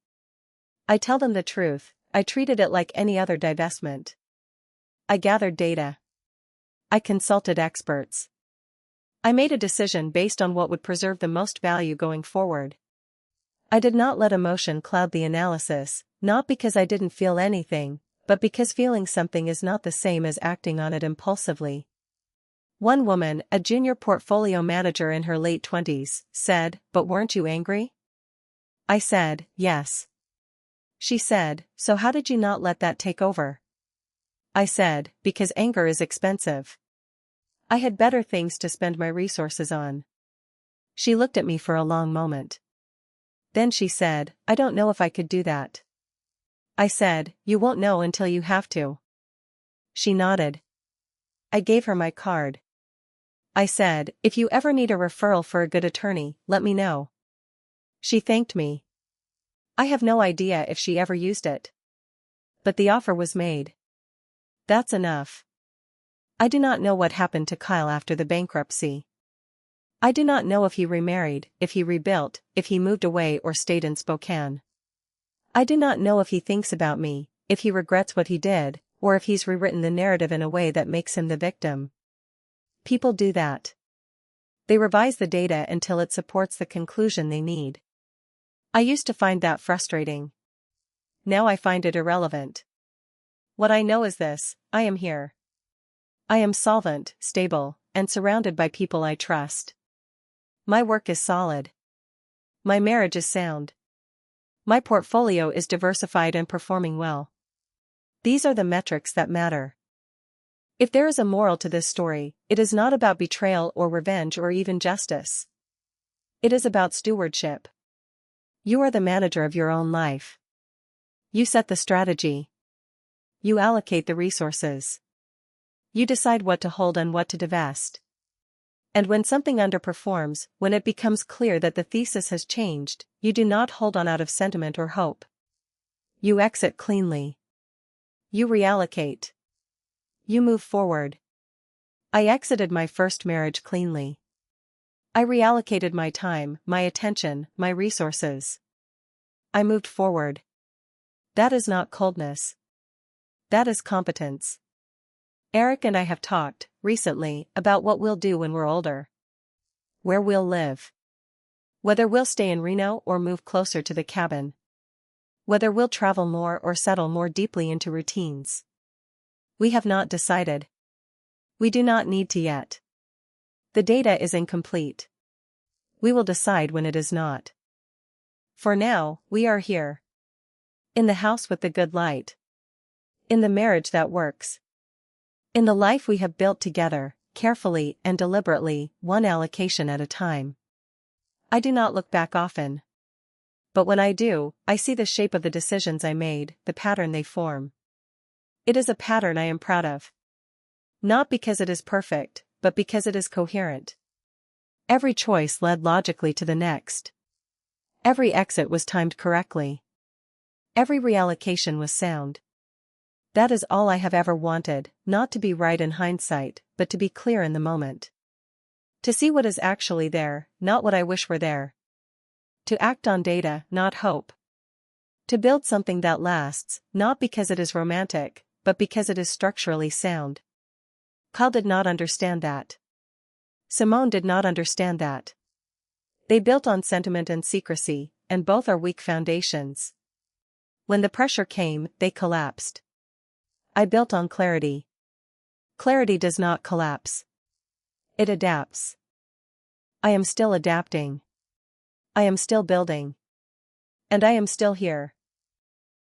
I tell them the truth, I treated it like any other divestment. I gathered data. I consulted experts. I made a decision based on what would preserve the most value going forward. I did not let emotion cloud the analysis, not because I didn't feel anything, but because feeling something is not the same as acting on it impulsively. One woman, a junior portfolio manager in her late 20s, said, "But weren't you angry?" I said, "Yes." She said, "So how did you not let that take over?" I said, "Because anger is expensive. I had better things to spend my resources on." She looked at me for a long moment. Then she said, "I don't know if I could do that." I said, "You won't know until you have to." She nodded. I gave her my card. I said, "If you ever need a referral for a good attorney, let me know." She thanked me. I have no idea if she ever used it. But the offer was made. That's enough. I do not know what happened to Kyle after the bankruptcy. I do not know if he remarried, if he rebuilt, if he moved away or stayed in Spokane. I do not know if he thinks about me, if he regrets what he did, or if he's rewritten the narrative in a way that makes him the victim. People do that. They revise the data until it supports the conclusion they need. I used to find that frustrating. Now I find it irrelevant. What I know is this: I am here. I am solvent, stable, and surrounded by people I trust. My work is solid. My marriage is sound. My portfolio is diversified and performing well. These are the metrics that matter. If there is a moral to this story, it is not about betrayal or revenge or even justice. It is about stewardship. You are the manager of your own life. You set the strategy. You allocate the resources. You decide what to hold and what to divest. And when something underperforms, when it becomes clear that the thesis has changed, you do not hold on out of sentiment or hope. You exit cleanly. You reallocate. You move forward. I exited my first marriage cleanly. I reallocated my time, my attention, my resources. I moved forward. That is not coldness. That is competence. Eric and I have talked, recently, about what we'll do when we're older. Where we'll live. Whether we'll stay in Reno or move closer to the cabin. Whether we'll travel more or settle more deeply into routines. We have not decided. We do not need to yet. The data is incomplete. We will decide when it is not. For now, we are here. In the house with the good light. In the marriage that works. In the life we have built together, carefully and deliberately, one allocation at a time. I do not look back often. But when I do, I see the shape of the decisions I made, the pattern they form. It is a pattern I am proud of. Not because it is perfect, but because it is coherent. Every choice led logically to the next. Every exit was timed correctly. Every reallocation was sound. That is all I have ever wanted, not to be right in hindsight, but to be clear in the moment. To see what is actually there, not what I wish were there. To act on data, not hope. To build something that lasts, not because it is romantic, but because it is structurally sound. Kyle did not understand that. Simone did not understand that. They built on sentiment and secrecy, and both are weak foundations. When the pressure came, they collapsed. I built on clarity. Clarity does not collapse. It adapts. I am still adapting. I am still building. And I am still here.